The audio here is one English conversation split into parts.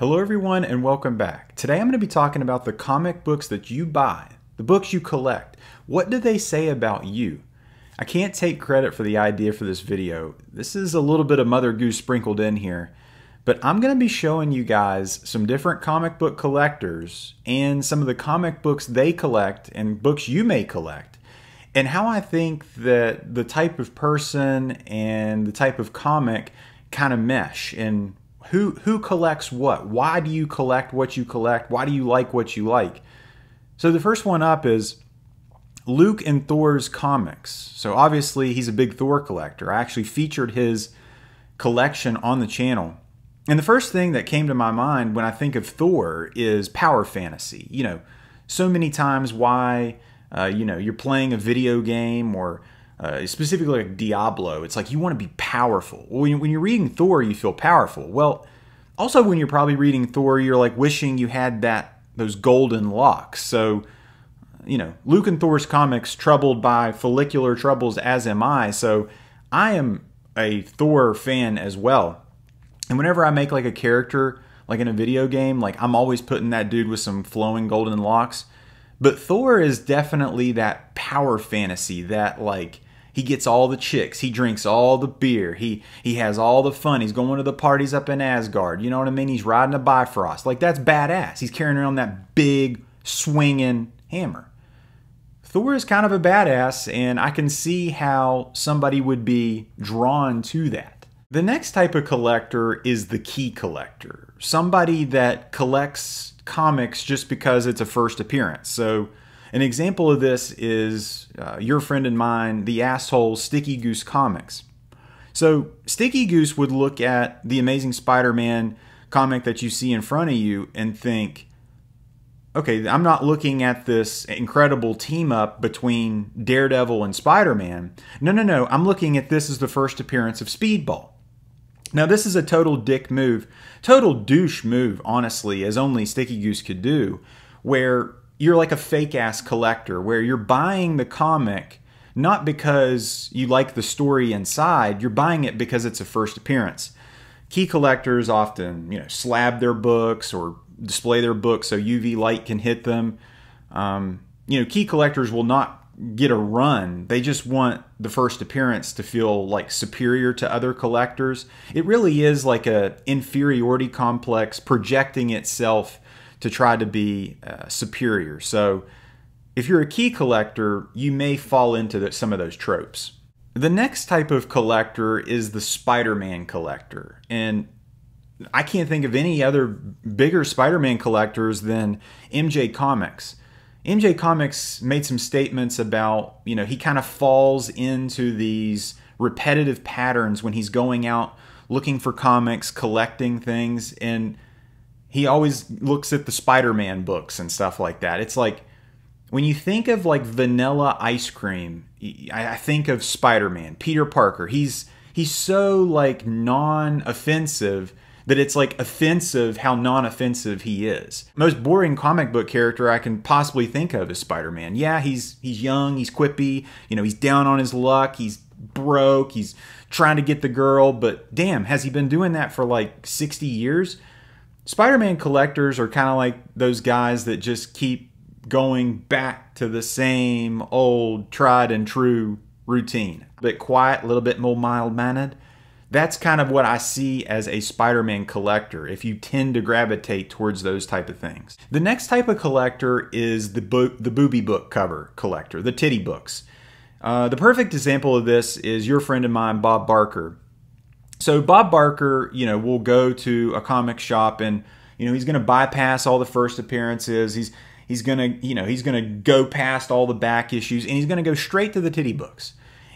Hello everyone and welcome back. Today I'm going to be talking about the comic books that you buy, the books you collect. What do they say about you? I can't take credit for the idea for this video. This is a little bit of Mother Goose sprinkled in here, but I'm going to be showing you guys some different comic book collectors and some of the comic books they collect and books you may collect, and how I think that the type of person and the type of comic kind of mesh, and who collects what? Why do you collect what you collect? Why do you like what you like? So the first one up is Luke and Thor's Comics. So obviously he's a big Thor collector. I actually featured his collection on the channel. And the first thing that came to my mind when I think of Thor is power fantasy. You know, so many times why, you're playing a video game or specifically like Diablo, it's like you want to be powerful. When you're reading Thor, you feel powerful. Well, also when you're probably reading Thor, you're like wishing you had those golden locks. So, you know, Luke and Thor's Comics, troubled by follicular troubles, as am I. So I am a Thor fan as well. And whenever I make like a character, like in a video game, like I'm always putting that dude with some flowing golden locks. But Thor is definitely that power fantasy, that like he gets all the chicks, he drinks all the beer, he has all the fun, he's going to the parties up in Asgard, you know what I mean? He's riding a Bifrost. Like, that's badass. He's carrying around that big swinging hammer. Thor is kind of a badass, and I can see how somebody would be drawn to that. The next type of collector is the key collector. Somebody that collects comics just because it's a first appearance. So an example of this is your friend and mine, the asshole Sticky Goose Comics. So Sticky Goose would look at the Amazing Spider-Man comic that you see in front of you and think, okay, I'm not looking at this incredible team up between Daredevil and Spider-Man. No, I'm looking at this as the first appearance of Speedball. Now, this is a total dick move, total douche move, honestly, as only Sticky Goose could do, where you're like a fake-ass collector, where you're buying the comic not because you like the story inside, you're buying it because it's a first appearance. Key collectors often, slab their books or display their books so UV light can hit them. Key collectors will not get a run. They just want the first appearance to feel like superior to other collectors. It really is like a inferiority complex projecting itself to try to be superior. So if you're a key collector, you may fall into some of those tropes. The next type of collector is the SpiderMan collector. And I can't think of any other bigger Spider-Man collectors than MJ Comics. MJ Comics made some statements about, he kind of falls into these repetitive patterns when he's going out looking for comics, collecting things, and he always looks at the Spider-Man books and stuff like that. It's like, when you think of like vanilla ice cream, I think of Spider-Man, Peter Parker. He's so like non-offensive that it's like offensive how non-offensive he is. Most boring comic book character I can possibly think of is Spider-Man. Yeah, he's young, he's quippy, he's down on his luck, he's broke, he's trying to get the girl, but damn, has he been doing that for like 60 years? Spider-Man collectors are kind of like those guys that just keep going back to the same old tried and true routine. A bit quiet, a little bit more mild-mannered. That's kind of what I see as a Spider-Man collector, if you tend to gravitate towards those type of things. The next type of collector is the booby book cover collector, the Titty Books. The perfect example of this is your friend of mine, Bob Barker. So Bob Barker, will go to a comic shop and, he's going to bypass all the first appearances. He's going to go past all the back issues, and he's going to go straight to the Titty Books.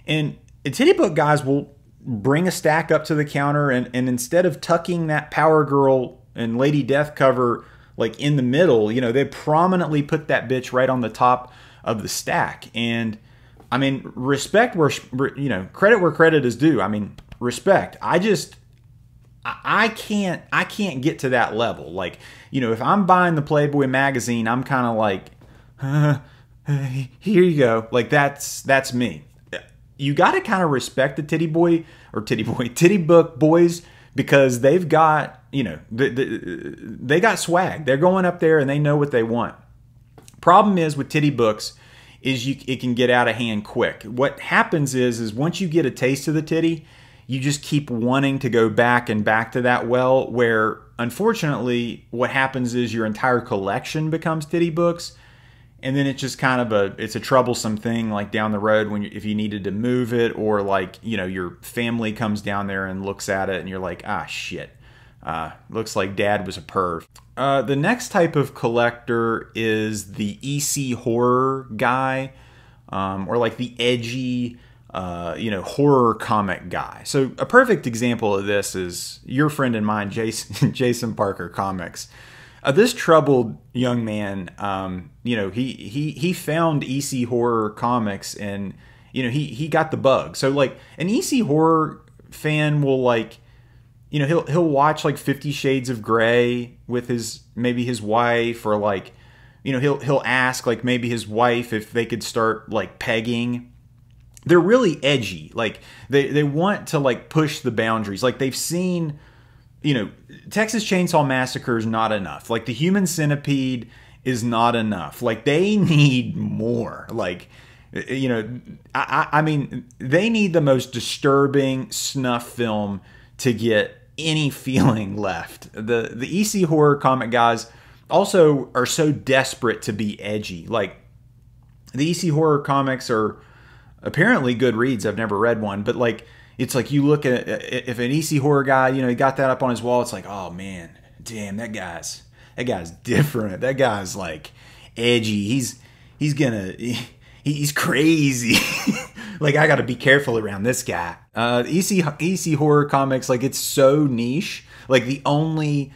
And the Titty Book guys will bring a stack up to the counter, and instead of tucking that Power Girl and Lady Death cover like in the middle, they prominently put that bitch right on the top of the stack. And I mean, respect where, credit where credit is due. I mean, respect. I can't get to that level. Like, if I'm buying the Playboy magazine, I'm kind of like, here you go. Like, that's me. You got to kind of respect the Titty Book boys because they've got, you know, they got swag. They're going up there and they know what they want. Problem is with Titty Books is it can get out of hand quick. What happens is once you get a taste of the titty, you just keep wanting to go back and back to that well, where unfortunately what happens is your entire collection becomes Titty Books, and then it's just kind of it's a troublesome thing, like down the road when if you needed to move it, or like, you know, your family comes down there and looks at it and you're like, ah, shit, looks like dad was a perv. The next type of collector is the EC horror guy, or like the edgy, you know, horror comic guy. So a perfect example of this is your friend and mine, Jason Parker Comics. This troubled young man, you know, he found EC horror comics, and, you know, he got the bug. So like an EC horror fan will, like, you know, he'll watch like 50 Shades of Grey with maybe his wife, or like, you know, he'll ask like maybe his wife if they could start like pegging. They're really edgy. Like they want to like push the boundaries. Like they've seen, you know, Texas Chainsaw Massacre is not enough. Like the Human Centipede is not enough. Like they need more. Like, you know, I mean, they need the most disturbing snuff film to get any feeling left. The EC horror comic guys also are so desperate to be edgy. Like the EC horror comics are apparently good reads. I've never read one, but like, it's like you look at if an EC horror guy, you know, he got that up on his wall, it's like, oh man, damn, that guy's different. That guy's like edgy. He's crazy. Like, I got to be careful around this guy. EC horror comics, like, it's so niche. Like the only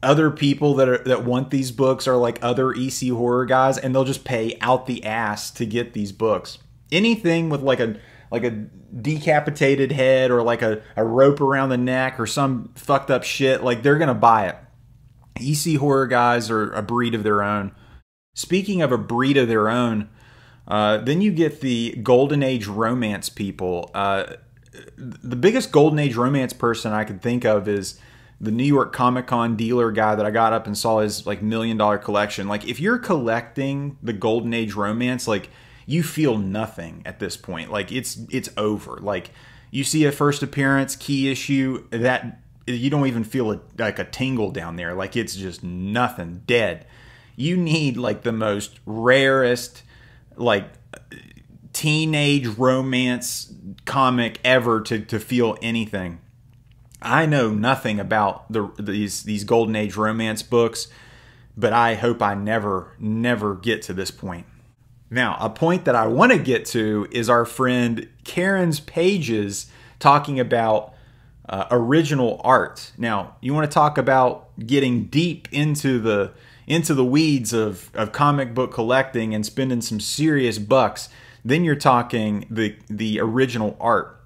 other people that want these books are like other EC horror guys, and they'll just pay out the ass to get these books. Anything with like a decapitated head, or like a rope around the neck, or some fucked up shit, like they're gonna buy it. EC horror guys are a breed of their own. Speaking of a breed of their own, then you get the Golden Age romance people. The biggest Golden Age romance person I could think of is the New York Comic Con dealer guy that I got up and saw his like $1 million collection. Like if you're collecting the Golden Age romance, like you feel nothing at this point. Like it's over. Like you see a first appearance, key issue, that you don't even feel like a tingle down there. Like it's just nothing, dead. You need like the most rarest, like teenage romance comic ever to feel anything. I know nothing about these Golden Age romance books, but I hope I never get to this point. Now, a point that I want to get to is our friend Karen's pages talking about original art. Now, you want to talk about getting deep into the weeds of comic book collecting and spending some serious bucks, then you're talking the original art.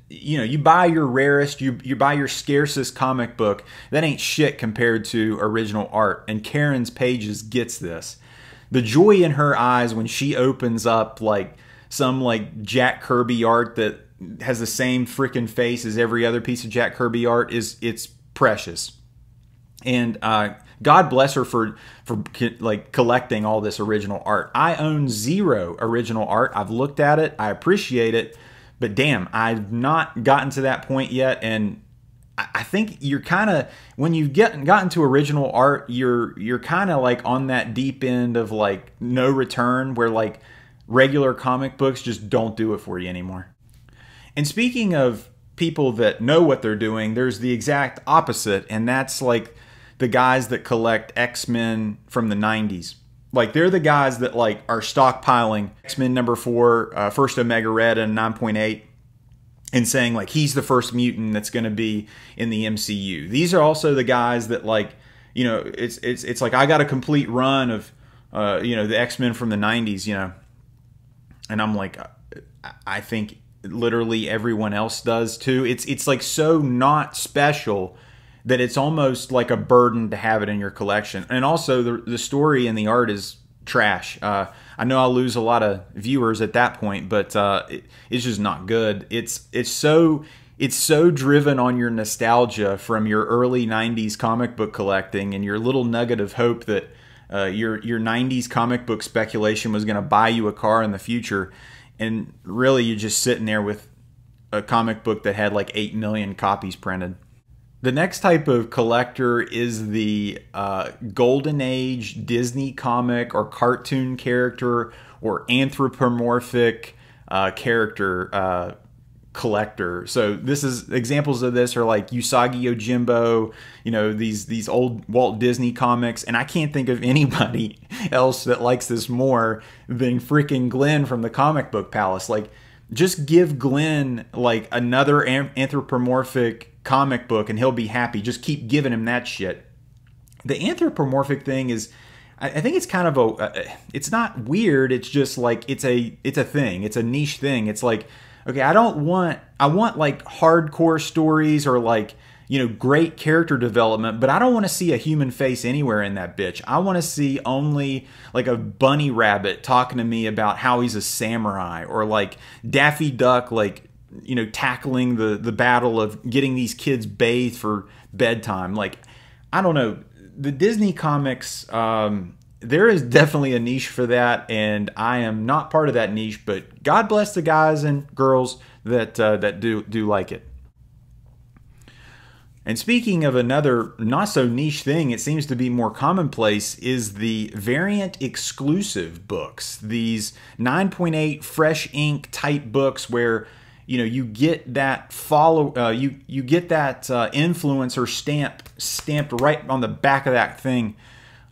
You know, you buy your rarest, you buy your scarcest comic book, that ain't shit compared to original art. And Karen's pages gets this. The joy in her eyes when she opens up like some like Jack Kirby art that has the same freaking face as every other piece of Jack Kirby art it's precious. And God bless her for like collecting all this original art. I own 0 original art. I've looked at it, I appreciate it, but damn, I've not gotten to that point yet. And I think you're kind of, when you've gotten to original art, you're kind of like on that deep end of like no return, where like regular comic books just don't do it for you anymore. And speaking of people that know what they're doing, there's the exact opposite, and that's like the guys that collect X-Men from the 90s. Like they're the guys that like are stockpiling X-Men #4, first Omega Red and 9.8. and saying like he's the first mutant that's going to be in the MCU. These are also the guys that like, you know, it's like I got a complete run of you know, the X-Men from the 90s, you know. And I'm like, I think literally everyone else does too. It's like so not special that it's almost like a burden to have it in your collection. And also the story and the art is trash. I know I'll lose a lot of viewers at that point, but it's just not good. It's so it's so driven on your nostalgia from your early 90s comic book collecting and your little nugget of hope that your 90s comic book speculation was going to buy you a car in the future. And really, you're just sitting there with a comic book that had like 8 million copies printed. The next type of collector is the Golden Age Disney comic or cartoon character or anthropomorphic character collector. So this is examples of this are like Usagi Yojimbo, you know, these old Walt Disney comics, and I can't think of anybody else that likes this more than freaking Glenn from the Comic Book Palace. Like, just give Glenn like another anthropomorphic comic book and he'll be happy. Just keep giving him that shit. The anthropomorphic thing is, I think it's kind of a, it's not weird. It's just like, it's a thing. It's a niche thing. It's like, okay, I want like hardcore stories or like, you know, great character development, but I don't want to see a human face anywhere in that bitch. I want to see only like a bunny rabbit talking to me about how he's a samurai, or like Daffy Duck, like, you know, tackling the battle of getting these kids bathed for bedtime. Like, I don't know. The Disney comics, there is definitely a niche for that, and I am not part of that niche, but God bless the guys and girls that do like it. And speaking of another not so niche thing, it seems to be more commonplace, is the variant exclusive books. These 9.8 fresh ink type books where, you know, you get that you get that influencer stamped right on the back of that thing,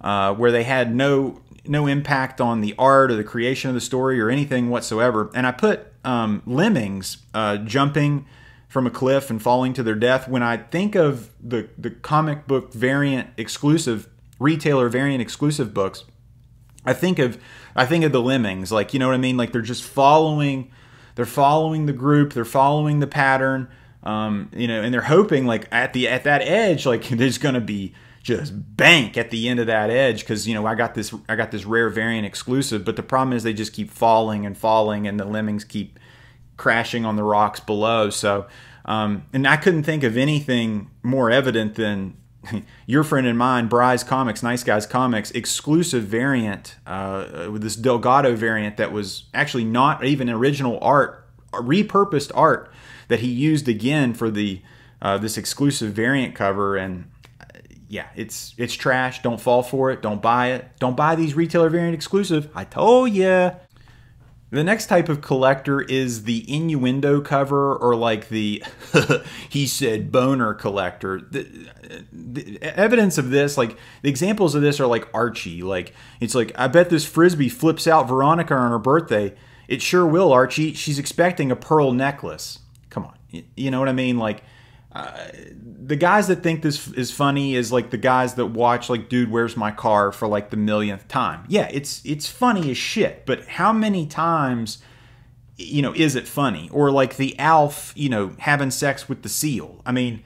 where they had no impact on the art or the creation of the story or anything whatsoever. And I put lemmings jumping from a cliff and falling to their death. When I think of the comic book variant exclusive, retailer variant exclusive books, I think of the lemmings. Like, you know what I mean? Like, they're just following the group, they're following the pattern, you know, and they're hoping like at that edge, like there's gonna be just bank at the end of that edge, because, you know, I got this rare variant exclusive. But the problem is they just keep falling and falling, and the lemmings keep crashing on the rocks below. So, and I couldn't think of anything more evident than your friend and mine, Bry's Comics, Nice Guys Comics, exclusive variant with this Delgado variant that was actually not even original art, repurposed art that he used again for the this exclusive variant cover. And yeah, it's trash. Don't fall for it. Don't buy it. Don't buy these retailer variant exclusive. I told ya. The next type of collector is the innuendo cover, or like the he said boner collector. The evidence of this, like the examples of this are like Archie. Like, it's like, I bet this Frisbee flips out Veronica on her birthday. It sure will, Archie. She's expecting a pearl necklace. Come on. You know what I mean? Like, the guys that think this is funny is like the guys that watch like Dude, Where's My Car for like the millionth time. Yeah, it's funny as shit, but how many times, you know, is it funny? Or like the Alf, you know, having sex with the seal. I mean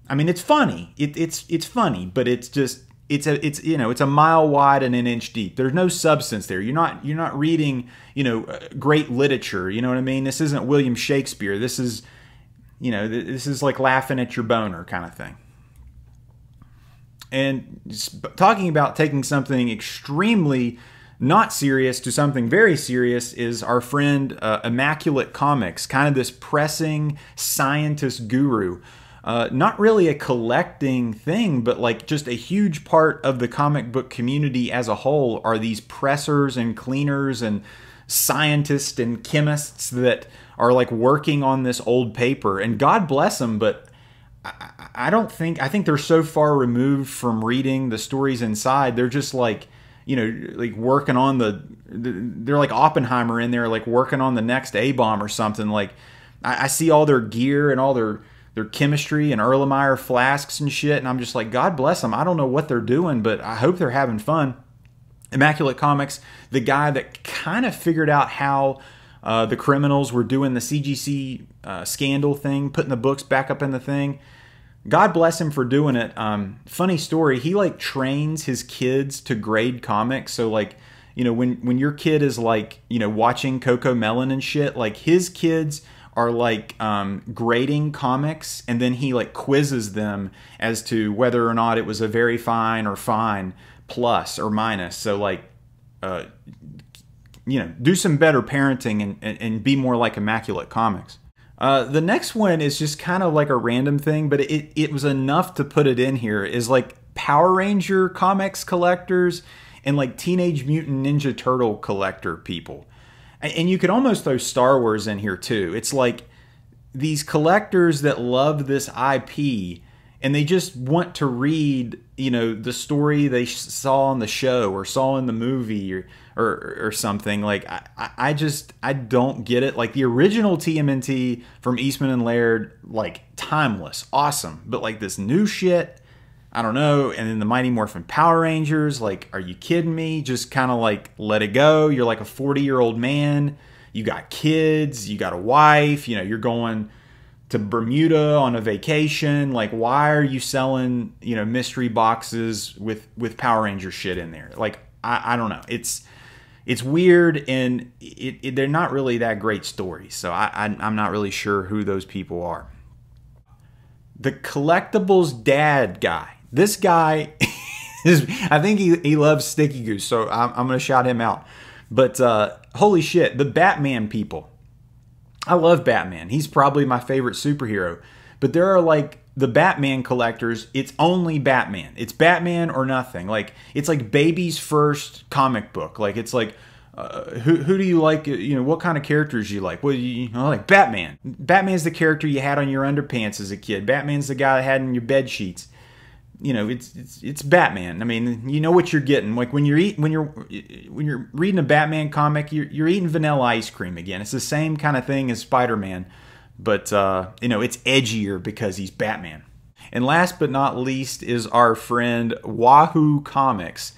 it's funny. It's funny, but it's just it's you know, it's a mile wide and an inch deep. There's no substance there. You're not reading, you know, great literature. You know what I mean? This isn't William Shakespeare. This is, you know, this is like laughing at your boner kind of thing. And talking about taking something extremely not serious to something very serious is our friend Immaculate Comics, kind of this pressing scientist guru. Not really a collecting thing, but like just a huge part of the comic book community as a whole are these pressers and cleaners and scientists and chemists that are like working on this old paper. And God bless them, but I think they're so far removed from reading the stories inside. They're just like, you know, like working on they're like Oppenheimer in there, like working on the next A-bomb or something. Like, I see all their gear and all their chemistry and Erlenmeyer flasks and shit, and I'm just like, God bless them. I don't know what they're doing, but I hope they're having fun. Immaculate Comics, the guy that kind of figured out how the criminals were doing the CGC scandal thing, putting the books back up in the thing. God bless him for doing it. Funny story, he like trains his kids to grade comics. So like, you know, when your kid is like, you know, watching Coco Melon and shit, like his kids are like grading comics, and then he like quizzes them as to whether or not it was a very fine or fine, plus or minus. So like, you know, do some better parenting and be more like Immaculate Comics. The next one is just kind of like a random thing, but it was enough to put it in here, is like Power Ranger comics collectors and like Teenage Mutant Ninja Turtle collector people. And you could almost throw Star Wars in here too. It's like these collectors that love this IP and they just want to read, you know, the story they saw on the show or saw in the movie or something. Like, I don't get it. Like, the original TMNT from Eastman and Laird, like, timeless, awesome. But, like, this new shit, I don't know. And then the Mighty Morphin Power Rangers, like, are you kidding me? Just kind of, like, let it go. You're, like, a 40-year-old man. You got kids. You got a wife. You know, you're going to Bermuda on a vacation. Like, why are you selling, you know, mystery boxes with Power Ranger shit in there? Like, I don't know. It's weird, and they're not really that great stories. So I'm not really sure who those people are. The collectibles dad guy. This guy is, I think he loves Sticky Goose, so I'm going to shout him out. But holy shit, the Batman people. I love Batman. He's probably my favorite superhero. But there are like the Batman collectors. It's only Batman. It's Batman or nothing. Like, it's like baby's first comic book. Like, it's like, who do you like? You know, what kind of characters you like? Well, you know, like Batman. Batman's the character you had on your underpants as a kid. Batman's the guy that had in your bed sheets. You know, it's Batman. I mean, you know what you're getting. Like, when you're reading a Batman comic, you're eating vanilla ice cream again. It's the same kind of thing as Spider-Man, but you know, it's edgier because he's Batman. And last but not least is our friend Wahoo Comics,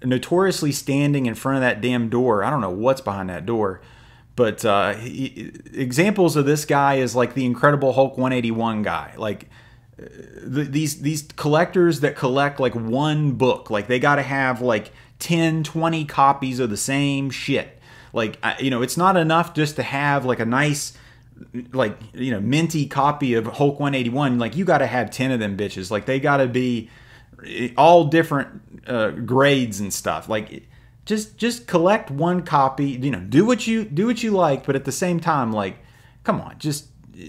notoriously standing in front of that damn door. I don't know what's behind that door, but examples of this guy is like the Incredible Hulk 181 guy, like. These collectors that collect like one book, like they got to have like 10, 20 copies of the same shit. Like, you know, it's not enough just to have like a nice, like, you know, minty copy of Hulk 181. Like, you got to have 10 of them bitches. Like, they got to be all different grades and stuff. Like, just collect one copy. You know, do what you like, but at the same time, like, come on, just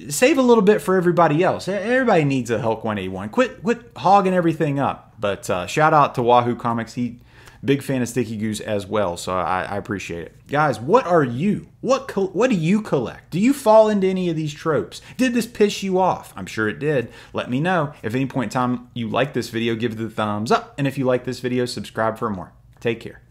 save a little bit for everybody else. Everybody needs a Hulk 181. Quit hogging everything up. But shout out to Wahoo Comics. He big fan of Sticky Goose as well, so I appreciate it. Guys, what are you? What do you collect? Do you fall into any of these tropes? Did this piss you off? I'm sure it did. Let me know. If at any point in time you like this video, give it a thumbs up. And if you like this video, subscribe for more. Take care.